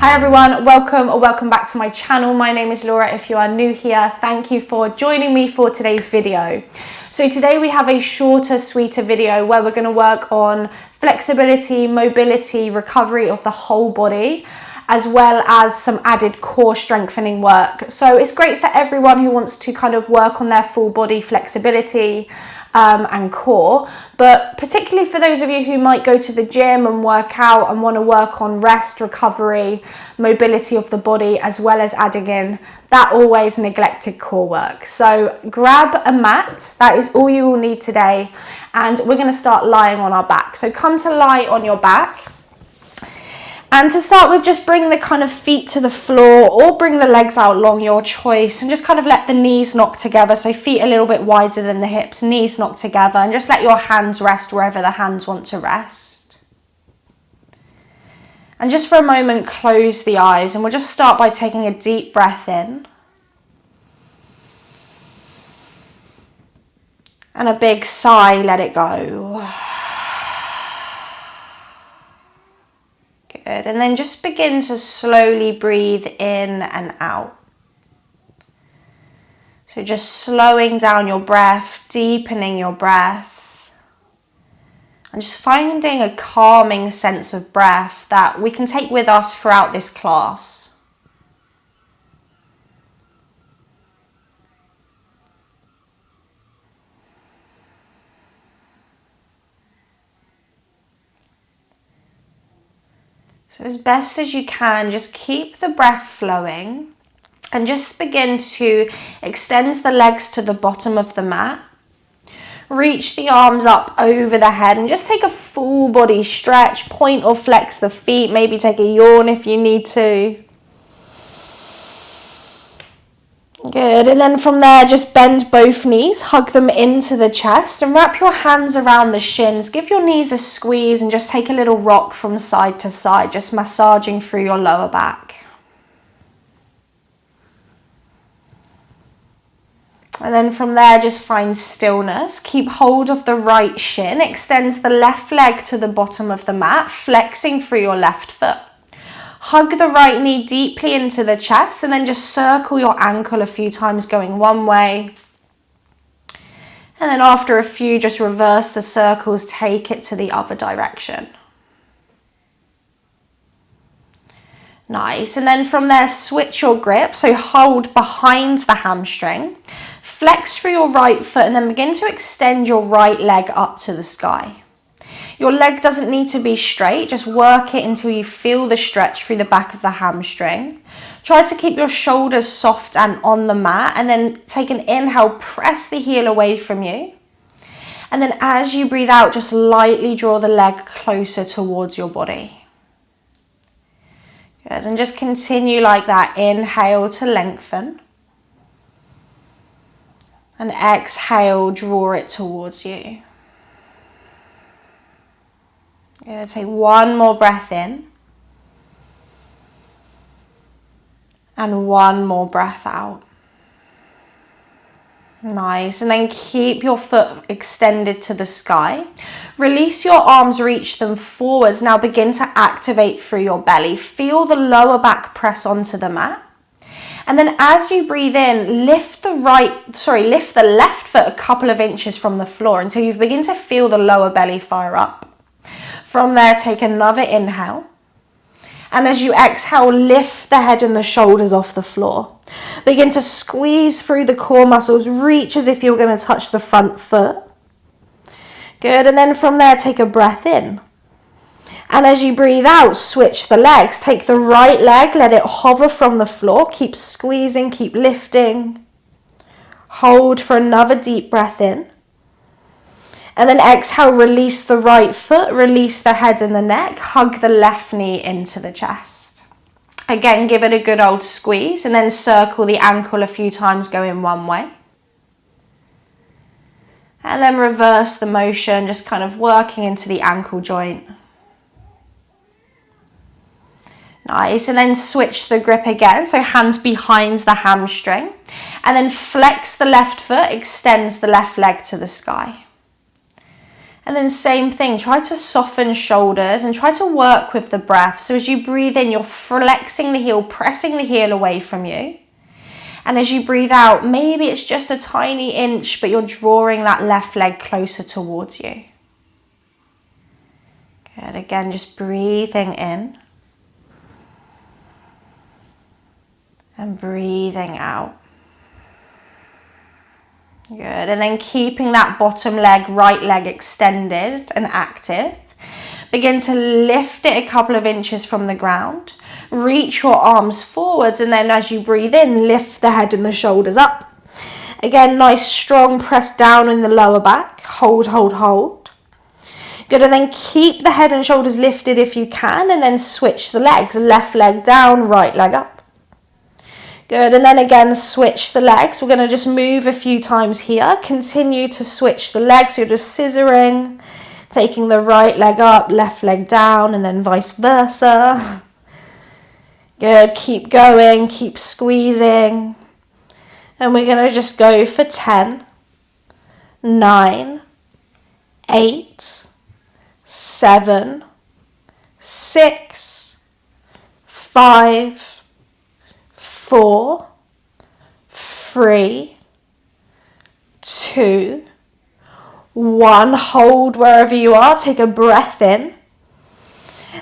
Hi everyone, welcome or welcome back to my channel. My name is Laura. If you are new here, thank you for joining me for today's video. So today we have a shorter, sweeter video where we're going to work on flexibility, mobility, recovery of the whole body, as well as some added core strengthening work. So it's great for everyone who wants to kind of work on their full body flexibility and core, but particularly for those of you who might go to the gym and work out and want to work on rest, recovery, mobility of the body, as well as adding in that always neglected core work. So grab a mat, that is all you will need today, and we're going to start lying on our back. So come to lie on your back. And to start with, just bring the kind of feet to the floor or bring the legs out long, your choice, and just kind of let the knees knock together. So feet a little bit wider than the hips, knees knock together, and just let your hands rest wherever the hands want to rest. And just for a moment, close the eyes, and we'll just start by taking a deep breath in. And a big sigh, let it go. Good. And then just begin to slowly breathe in and out. So just slowing down your breath, deepening your breath, and just finding a calming sense of breath that we can take with us throughout this class. So as best as you can, just keep the breath flowing and just begin to extend the legs to the bottom of the mat. Reach the arms up over the head and just take a full body stretch, point or flex the feet, maybe take a yawn if you need to. Good, and then from there, just bend both knees, hug them into the chest and wrap your hands around the shins. Give your knees a squeeze and just take a little rock from side to side, just massaging through your lower back. And then from there, just find stillness. Keep hold of the right shin, extends the left leg to the bottom of the mat, flexing through your left foot. Hug the right knee deeply into the chest and then just circle your ankle a few times going one way. And then after a few, just reverse the circles, take it to the other direction. Nice. And then from there, switch your grip. So hold behind the hamstring, flex through your right foot and then begin to extend your right leg up to the sky. Your leg doesn't need to be straight, just work it until you feel the stretch through the back of the hamstring. Try to keep your shoulders soft and on the mat, and then take an inhale, press the heel away from you. And then as you breathe out, just lightly draw the leg closer towards your body. Good, and just continue like that. Inhale to lengthen. And exhale, draw it towards you. Good. Take one more breath in. And one more breath out. Nice. And then keep your foot extended to the sky. Release your arms, reach them forwards. Now begin to activate through your belly. Feel the lower back press onto the mat. And then as you breathe in, lift the left foot a couple of inches from the floor until you begin to feel the lower belly fire up. From there, take another inhale. And as you exhale, lift the head and the shoulders off the floor. Begin to squeeze through the core muscles. Reach as if you're going to touch the front foot. Good. And then from there, take a breath in. And as you breathe out, switch the legs. Take the right leg, let it hover from the floor. Keep squeezing, keep lifting. Hold for another deep breath in. And then exhale, release the right foot, release the head and the neck, hug the left knee into the chest. Again, give it a good old squeeze and then circle the ankle a few times going one way. And then reverse the motion, just kind of working into the ankle joint. Nice, and then switch the grip again, so hands behind the hamstring. And then flex the left foot, extends the left leg to the sky. And then same thing, try to soften shoulders and try to work with the breath. So as you breathe in, you're flexing the heel, pressing the heel away from you. And as you breathe out, maybe it's just a tiny inch, but you're drawing that left leg closer towards you. Good, again, just breathing in. And breathing out. Good, and then keeping that bottom leg, right leg extended and active. Begin to lift it a couple of inches from the ground. Reach your arms forwards, and then as you breathe in, lift the head and the shoulders up. Again, nice strong press down in the lower back. Hold, hold, hold. Good, and then keep the head and shoulders lifted if you can, and then switch the legs. Left leg down, right leg up. Good, and then again, switch the legs. We're going to just move a few times here. Continue to switch the legs. You're just scissoring, taking the right leg up, left leg down, and then vice versa. Good, keep going, keep squeezing. And we're going to just go for 10, 9, 8, 7, 6, 5, 4, 3, 2, 1. Hold wherever you are. Take a breath in.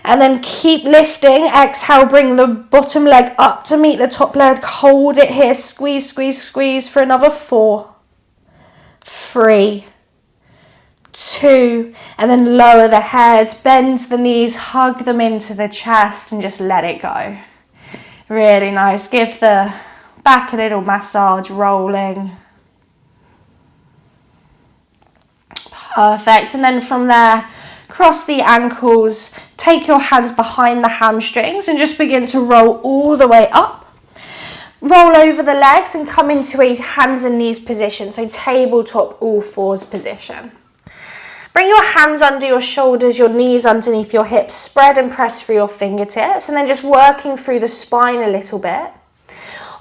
And then keep lifting. Exhale, bring the bottom leg up to meet the top leg. Hold it here. Squeeze, squeeze, squeeze for another 4, 3, 2. And then lower the head. Bend the knees. Hug them into the chest and just let it go. Really nice. Give the back a little massage, rolling. Perfect. And then from there, cross the ankles, take your hands behind the hamstrings and just begin to roll all the way up. Roll over the legs and come into a hands and knees position, so tabletop all fours position. Bring your hands under your shoulders, your knees underneath your hips, spread and press through your fingertips, and then just working through the spine a little bit.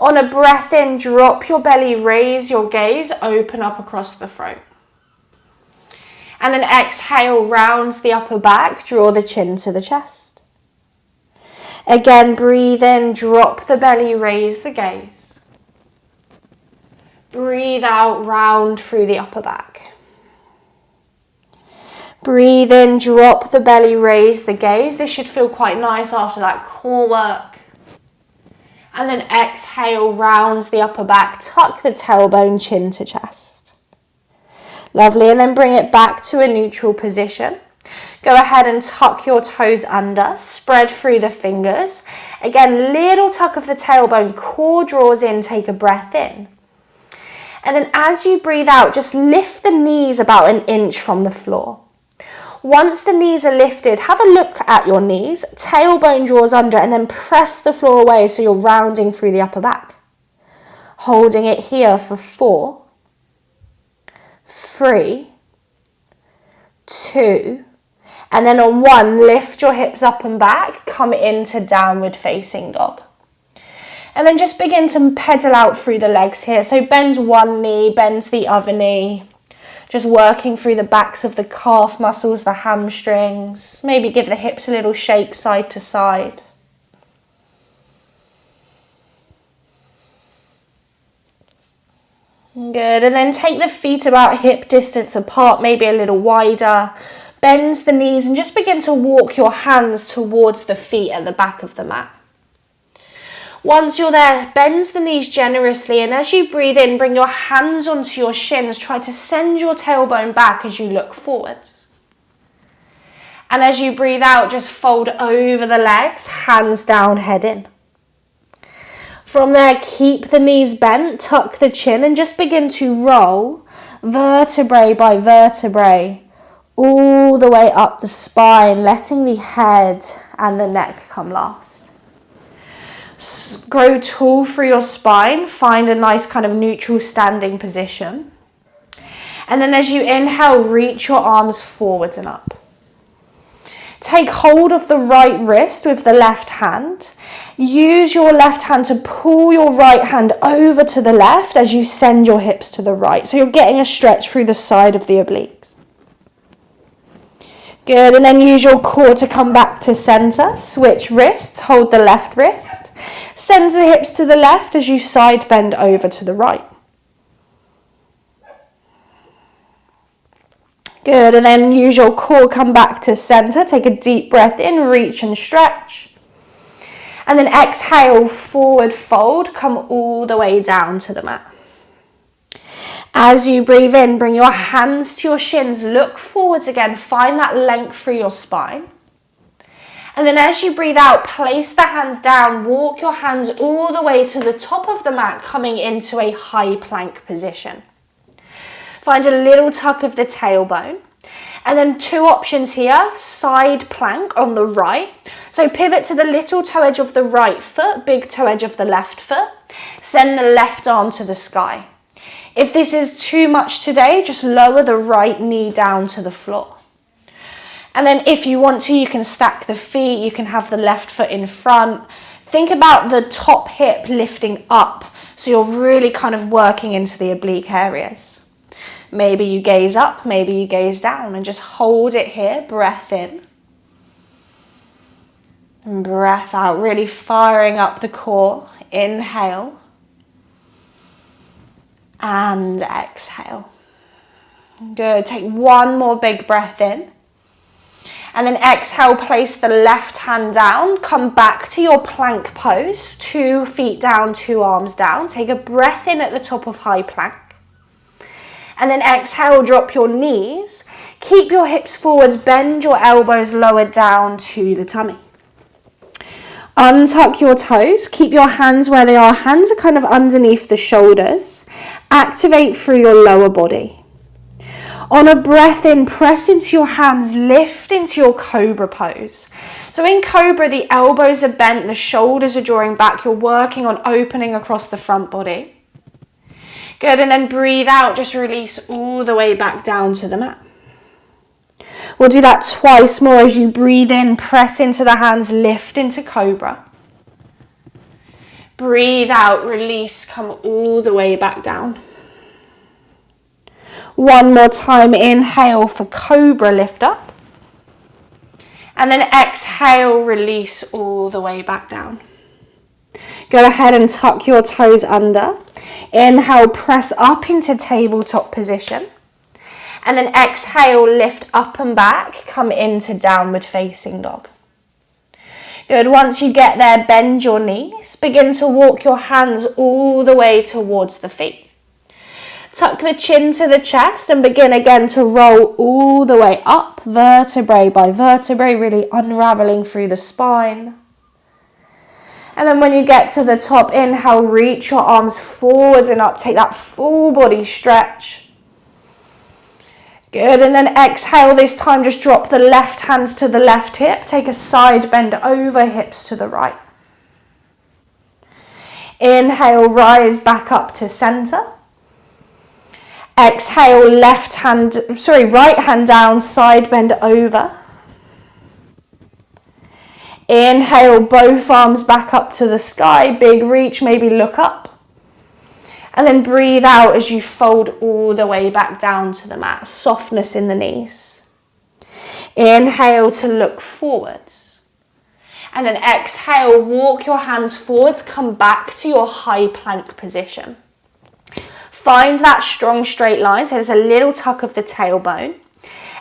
On a breath in, drop your belly, raise your gaze, open up across the throat. And then exhale, round the upper back, draw the chin to the chest. Again, breathe in, drop the belly, raise the gaze. Breathe out, round through the upper back. Breathe in, drop the belly, raise the gaze. This should feel quite nice after that core work. And then exhale, round the upper back, tuck the tailbone, chin to chest. Lovely, and then bring it back to a neutral position. Go ahead and tuck your toes under, spread through the fingers. Again, little tuck of the tailbone, core draws in, take a breath in. And then as you breathe out, just lift the knees about an inch from the floor. Once the knees are lifted, have a look at your knees, tailbone draws under, and then press the floor away so you're rounding through the upper back. Holding it here for 4, 3, 2, and then on 1, lift your hips up and back, come into downward facing dog. And then just begin to pedal out through the legs here. So bend one knee, bend the other knee. Just working through the backs of the calf muscles, the hamstrings. Maybe give the hips a little shake side to side. Good, and then take the feet about hip distance apart, maybe a little wider. Bend the knees and just begin to walk your hands towards the feet at the back of the mat. Once you're there, bend the knees generously, and as you breathe in, bring your hands onto your shins. Try to send your tailbone back as you look forwards. And as you breathe out, just fold over the legs, hands down, head in. From there, keep the knees bent, tuck the chin, and just begin to roll vertebrae by vertebrae all the way up the spine, letting the head and the neck come last. Grow tall through your spine, find a nice kind of neutral standing position. And then as you inhale, reach your arms forwards and up. Take hold of the right wrist with the left hand. Use your left hand to pull your right hand over to the left as you send your hips to the right. So you're getting a stretch through the side of the obliques. Good, and then use your core to come back to center. Switch wrists, hold the left wrist. Send the hips to the left as you side bend over to the right. Good, and then use your core, come back to center. Take a deep breath in, reach and stretch. And then exhale, forward fold, come all the way down to the mat. As you breathe in, bring your hands to your shins, look forwards again, find that length through your spine. And then as you breathe out, place the hands down, walk your hands all the way to the top of the mat, coming into a high plank position. Find a little tuck of the tailbone. And then two options here, side plank on the right. So pivot to the little toe edge of the right foot, big toe edge of the left foot. Send the left arm to the sky. If this is too much today, just lower the right knee down to the floor. And then if you want to, you can stack the feet, you can have the left foot in front. Think about the top hip lifting up, so you're really kind of working into the oblique areas. Maybe you gaze up, maybe you gaze down, and just hold it here, breath in. And breath out, really firing up the core. Inhale. And exhale. Good, take one more big breath in. And then exhale, place the left hand down, come back to your plank pose, 2 feet down, 2 arms down. Take a breath in at the top of high plank. And then exhale, drop your knees. Keep your hips forwards, bend your elbows lower down to the tummy. Untuck your toes, keep your hands where they are. Hands are kind of underneath the shoulders. Activate through your lower body. On a breath in, press into your hands, lift into your cobra pose. So in cobra, the elbows are bent, the shoulders are drawing back. You're working on opening across the front body. Good, and then breathe out, just release all the way back down to the mat. We'll do that twice more. As you breathe in, press into the hands, lift into cobra. Breathe out, release, come all the way back down. One more time, inhale for cobra, lift up. And then exhale, release all the way back down. Go ahead and tuck your toes under. Inhale, press up into tabletop position. And then exhale, lift up and back, come into downward facing dog. Good, once you get there, bend your knees. Begin to walk your hands all the way towards the feet. Tuck the chin to the chest and begin again to roll all the way up, vertebrae by vertebrae, really unraveling through the spine. And then when you get to the top, inhale, reach your arms forwards and up, take that full body stretch. Good, and then exhale, this time just drop the left hands to the left hip, take a side bend over, hips to the right. Inhale, rise back up to center. Exhale, right hand down, side bend over. Inhale, both arms back up to the sky, big reach, maybe look up. And then breathe out as you fold all the way back down to the mat, softness in the knees. Inhale to look forwards. And then exhale, walk your hands forwards, come back to your high plank position. Find that strong straight line, so there's a little tuck of the tailbone.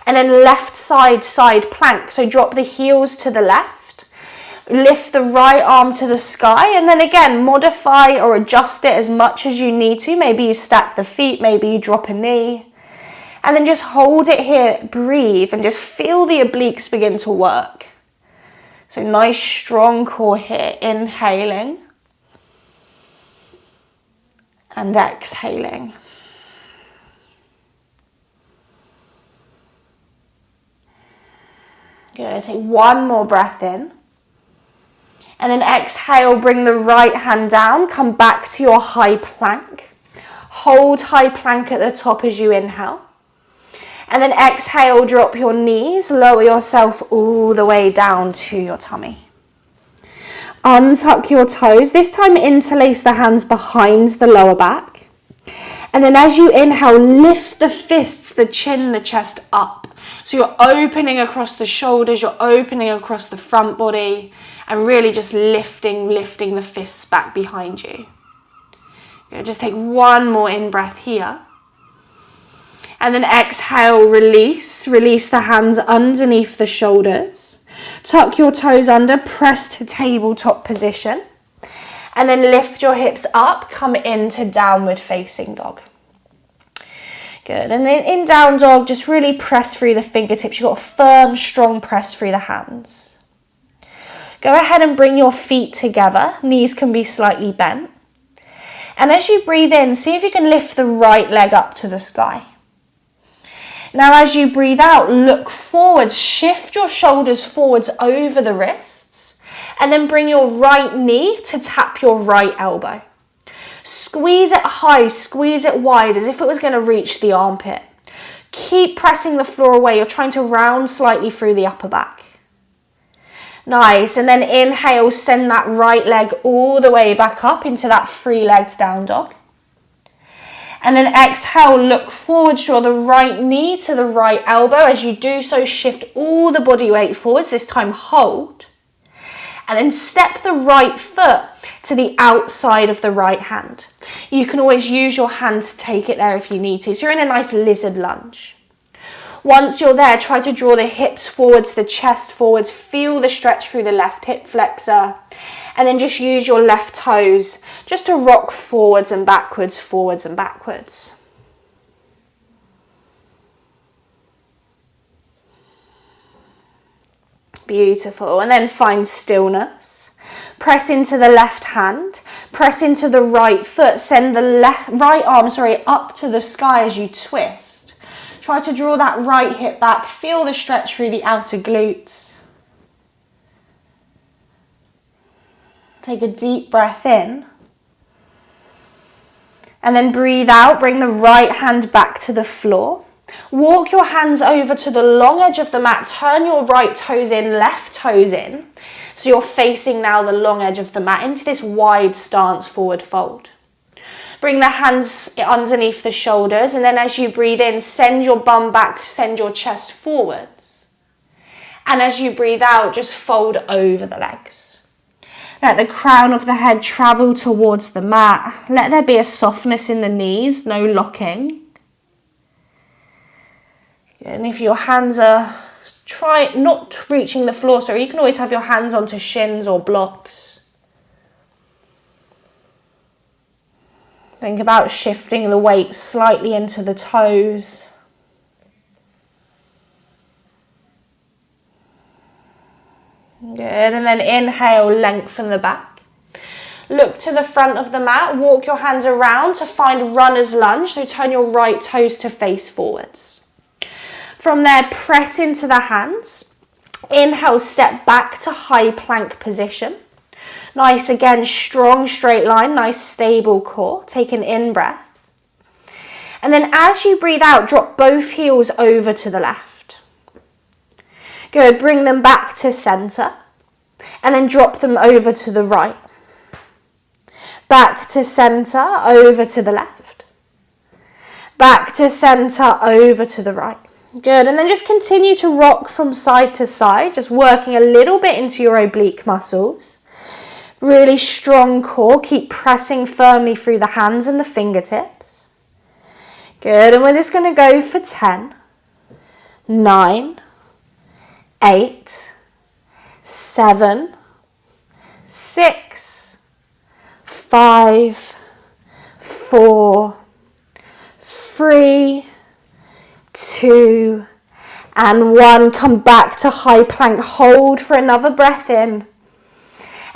And then left side plank, so drop the heels to the left. Lift the right arm to the sky, and then again, modify or adjust it as much as you need to. Maybe you stack the feet, maybe you drop a knee. And then just hold it here, breathe, and just feel the obliques begin to work. So nice strong core here, inhaling. And exhaling. Good, take one more breath in. And then exhale, bring the right hand down, come back to your high plank. Hold high plank at the top as you inhale. And then exhale, drop your knees, lower yourself all the way down to your tummy. Untuck your toes, this time interlace the hands behind the lower back. And then as you inhale, lift the fists, the chin, the chest up. So you're opening across the shoulders, you're opening across the front body, and really just lifting the fists back behind you. Good. Just take one more in-breath here. And then exhale, release. Release the hands underneath the shoulders. Tuck your toes under, press to tabletop position. And then lift your hips up, come into downward facing dog. Good. And then in down dog, just really press through the fingertips. You've got a firm, strong press through the hands. Go ahead and bring your feet together. Knees can be slightly bent. And as you breathe in, see if you can lift the right leg up to the sky. Now as you breathe out, look forwards, shift your shoulders forwards over the wrists, and then bring your right knee to tap your right elbow. Squeeze it high, squeeze it wide, as if it was going to reach the armpit. Keep pressing the floor away. You're trying to round slightly through the upper back. Nice, and then inhale, send that right leg all the way back up into that three-legged down dog. And then exhale, look forward, draw the right knee to the right elbow. As you do so, shift all the body weight forwards, this time hold. And then step the right foot to the outside of the right hand. You can always use your hand to take it there if you need to. So you're in a nice lizard lunge. Once you're there, try to draw the hips forwards, the chest forwards, feel the stretch through the left hip flexor, and then just use your left toes just to rock forwards and backwards, forwards and backwards. Beautiful, and then find stillness. Press into the left hand, press into the right foot, send the right arm up to the sky as you twist. Try to draw that right hip back, feel the stretch through the outer glutes. Take a deep breath in. And then breathe out, bring the right hand back to the floor. Walk your hands over to the long edge of the mat, turn your right toes in, left toes in. So you're facing now the long edge of the mat into this wide stance forward fold. Bring the hands underneath the shoulders, and then as you breathe in, send your bum back, send your chest forwards. And as you breathe out, just fold over the legs. Let the crown of the head travel towards the mat. Let there be a softness in the knees, no locking. And if your hands are not reaching the floor, so you can always have your hands onto shins or blocks. Think about shifting the weight slightly into the toes. Good, and then inhale, lengthen the back. Look to the front of the mat, walk your hands around to find runner's lunge, so turn your right toes to face forwards. From there, press into the hands. Inhale, step back to high plank position. Nice, again, strong straight line, nice stable core. Take an in-breath. And then as you breathe out, drop both heels over to the left. Good, bring them back to center. And then drop them over to the right. Back to center, over to the left. Back to center, over to the right. Good, and then just continue to rock from side to side, just working a little bit into your oblique muscles. Really strong core, keep pressing firmly through the hands and the fingertips. Good, and we're just going to go for 10, 9, 8, 7, 6, 5, 4, 3, 2, and 1. Come back to high plank, hold for another breath in.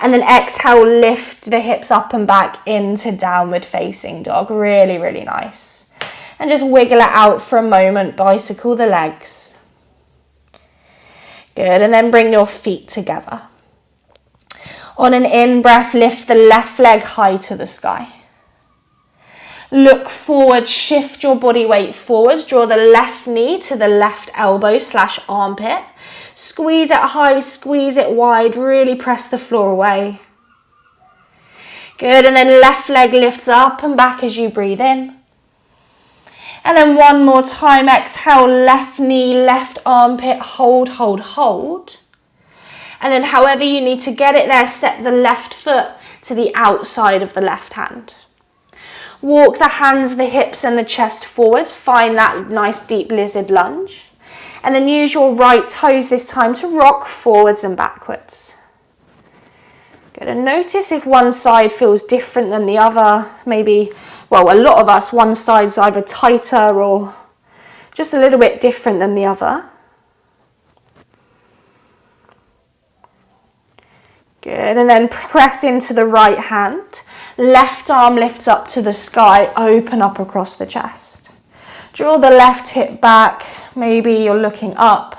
And then exhale, lift the hips up and back into downward facing dog. Really, really nice. And just wiggle it out for a moment, bicycle the legs. Good, and then bring your feet together. On an in-breath, lift the left leg high to the sky. Look forward, shift your body weight forwards. Draw the left knee to the left elbow / armpit. Squeeze it high, squeeze it wide, really press the floor away. Good, and then left leg lifts up and back as you breathe in. And then one more time, exhale, left knee, left armpit, hold, hold, hold. And then however you need to get it there, step the left foot to the outside of the left hand. Walk the hands, the hips and the chest forwards. Find that nice deep lizard lunge. And then use your right toes this time to rock forwards and backwards. Good, and notice if one side feels different than the other. Maybe, well, a lot of us, one side's either tighter or just a little bit different than the other. Good, and then press into the right hand. Left arm lifts up to the sky, open up across the chest. Draw the left hip back, maybe you're looking up.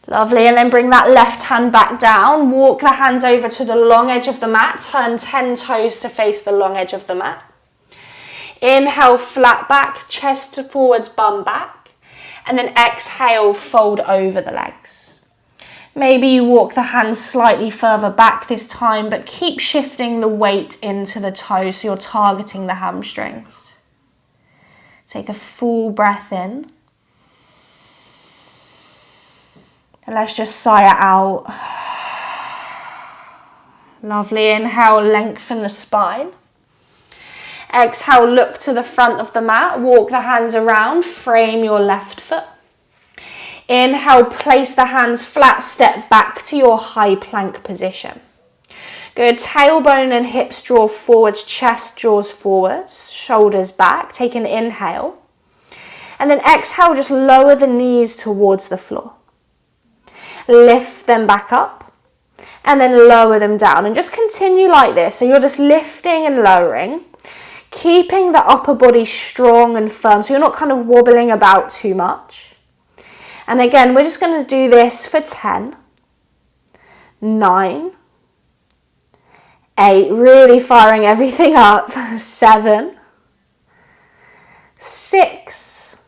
Lovely, and then bring that left hand back down. Walk the hands over to the long edge of the mat. Turn 10 toes to face the long edge of the mat. Inhale, flat back, chest forwards, bum back. And then exhale, fold over the legs. Maybe you walk the hands slightly further back this time, but keep shifting the weight into the toes so you're targeting the hamstrings. Take a full breath in. And let's just sigh it out. Lovely. Inhale, lengthen the spine. Exhale, look to the front of the mat. Walk the hands around. Frame your left foot. Inhale, place the hands flat. Step back to your high plank position. Good. Tailbone and hips draw forwards. Chest draws forwards. Shoulders back. Take an inhale. And then exhale, just lower the knees towards the floor. Lift them back up and then lower them down, and just continue like this. So you're just lifting and lowering, keeping the upper body strong and firm so you're not kind of wobbling about too much. And again, we're just going to do this for 10, 9, 8, really firing everything up, 7, 6,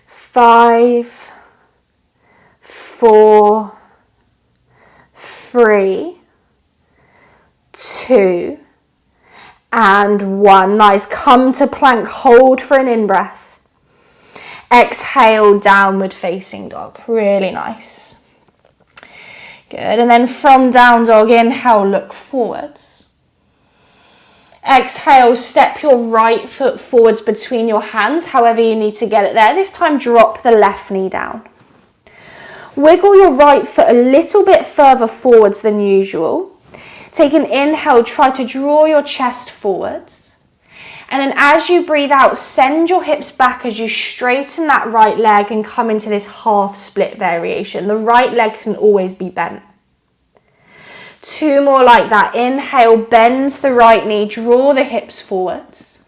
5, 4, 3, 2, and 1. Nice. Come to plank. Hold for an in-breath. Exhale, downward facing dog. Really nice. Good. And then from down dog, inhale, look forwards. Exhale, step your right foot forwards between your hands, however you need to get it there. This time, drop the left knee down. Wiggle your right foot a little bit further forwards than usual. Take an inhale, try to draw your chest forwards. And then as you breathe out, send your hips back as you straighten that right leg and come into this half split variation. The right leg can always be bent. 2 more like that. Inhale, bend the right knee, draw the hips forwards.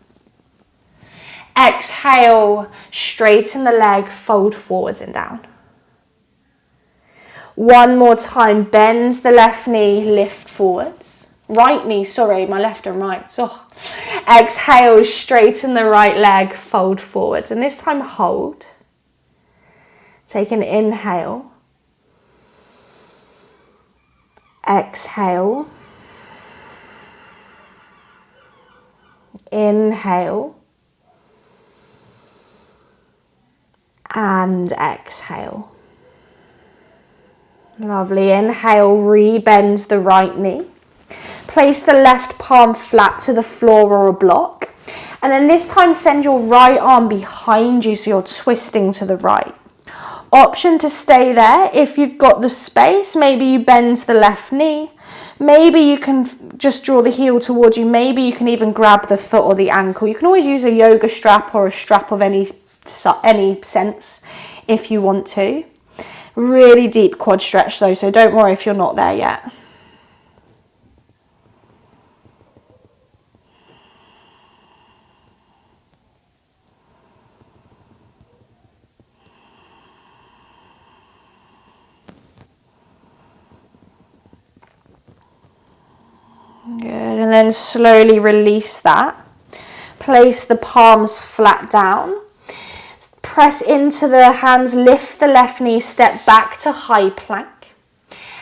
Exhale, straighten the leg, fold forwards and down. 1 more time, bend the left knee, lift forwards. Right knee, sorry, my left and right. So, exhale, straighten the right leg, fold forwards. And this time, hold. Take an inhale. Exhale. Inhale. And exhale. Lovely. Inhale, re-bend the right knee. Place the left palm flat to the floor or a block. And then this time send your right arm behind you so you're twisting to the right. Option to stay there if you've got the space. Maybe you bend the left knee. Maybe you can just draw the heel towards you. Maybe you can even grab the foot or the ankle. You can always use a yoga strap or a strap of any sense if you want to. Really deep quad stretch though, so don't worry if you're not there yet. Good, and then slowly release that. Place the palms flat down. Press into the hands, lift the left knee, step back to high plank.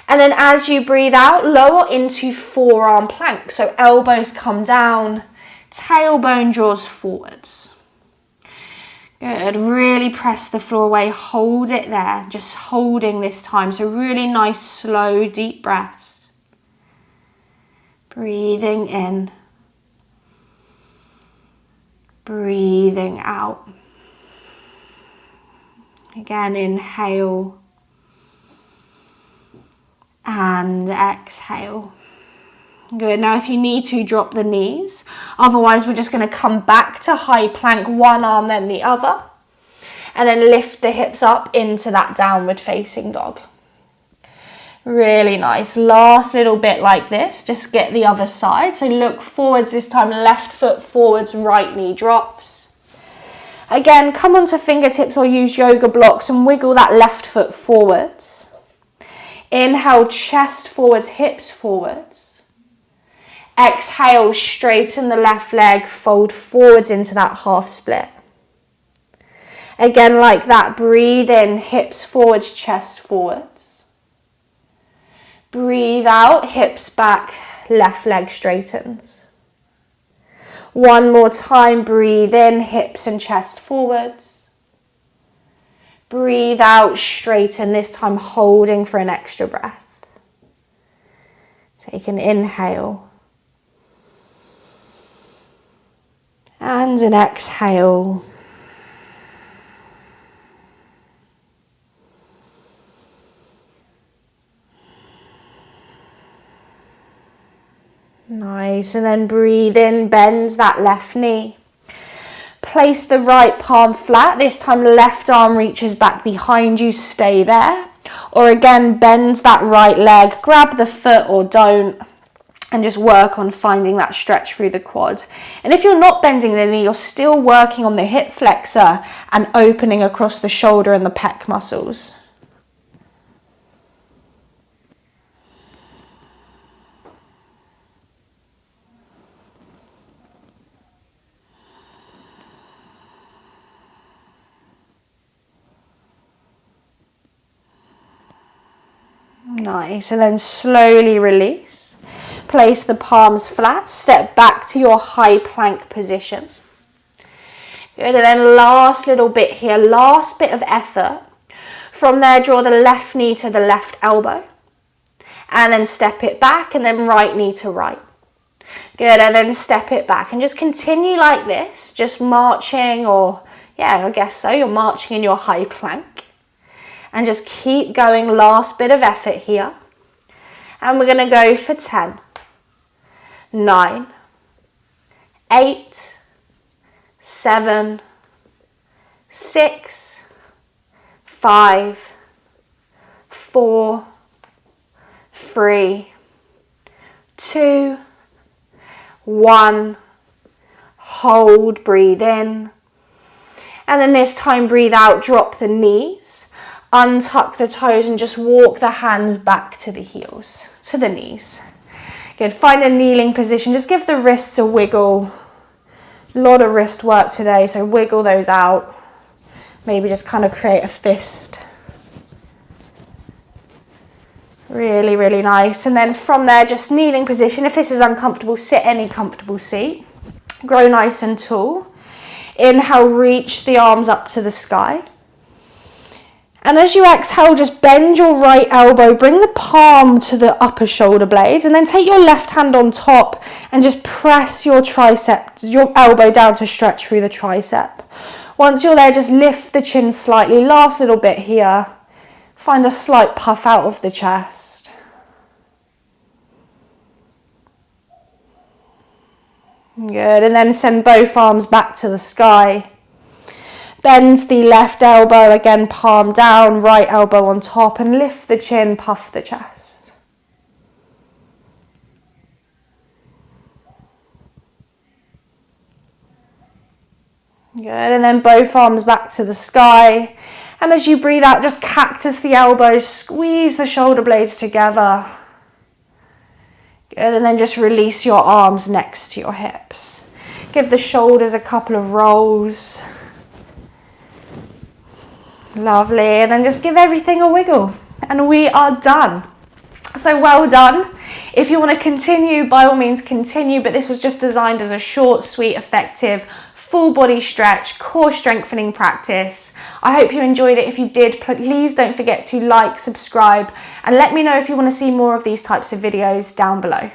And then as you breathe out, lower into forearm plank. So elbows come down, tailbone draws forwards. Good, really press the floor away, hold it there, just holding this time. So really nice, slow, deep breaths. Breathing in, breathing out. Again, inhale and exhale. Good, now if you need to, drop the knees. Otherwise, we're just going to come back to high plank, one arm then the other. And then lift the hips up into that downward facing dog. Really nice. Last little bit like this. Just get the other side. So look forwards this time, left foot forwards, right knee drops. Again, come onto fingertips or use yoga blocks and wiggle that left foot forwards. Inhale, chest forwards, hips forwards. Exhale, straighten the left leg, fold forwards into that half split. Again, like that, breathe in, hips forwards, chest forwards. Breathe out, hips back, left leg straightens. One more time, breathe in, hips and chest forwards. Breathe out, straighten, this time holding for an extra breath. Take an inhale. And an exhale. Nice, and then breathe in, bend that left knee. Place the right palm flat, this time left arm reaches back behind you, stay there. Or again, bend that right leg, grab the foot or don't, and just work on finding that stretch through the quad. And if you're not bending the knee, you're still working on the hip flexor and opening across the shoulder and the pec muscles. Nice, and then slowly release. Place the palms flat, step back to your high plank position. Good, and then last little bit here, last bit of effort. From there, draw the left knee to the left elbow. And then step it back, and then right knee to right. Good, and then step it back. And just continue like this, just marching, or yeah, I guess so, you're marching in your high plank. And just keep going, last bit of effort here. And we're going to go for 10, 9, 8, 7, 6, 5, 4, 3, 2, 1. Hold, breathe in. And then this time, breathe out, drop the knees. Untuck the toes and just walk the hands back to the heels, to the knees. Good, find a kneeling position. Just give the wrists a wiggle. A lot of wrist work today, so wiggle those out. Maybe just kind of create a fist. Really, really nice. And then from there, just kneeling position. If this is uncomfortable, sit any comfortable seat. Grow nice and tall. Inhale, reach the arms up to the sky. And as you exhale, just bend your right elbow, bring the palm to the upper shoulder blades, and then take your left hand on top and just press your tricep, your elbow down to stretch through the tricep. Once you're there, just lift the chin slightly. Last little bit here. Find a slight puff out of the chest. Good, and then send both arms back to the sky. Bend the left elbow, again palm down, right elbow on top, and lift the chin, puff the chest. Good, and then both arms back to the sky. And as you breathe out, just cactus the elbows, squeeze the shoulder blades together. Good, and then just release your arms next to your hips. Give the shoulders a couple of rolls. Lovely, and then just give everything a wiggle. And we are done. So well done. If you want to continue, by all means continue, but this was just designed as a short, sweet, effective, full body stretch, core strengthening practice. I hope you enjoyed it. If you did, please don't forget to like, subscribe, and let me know if you want to see more of these types of videos down below.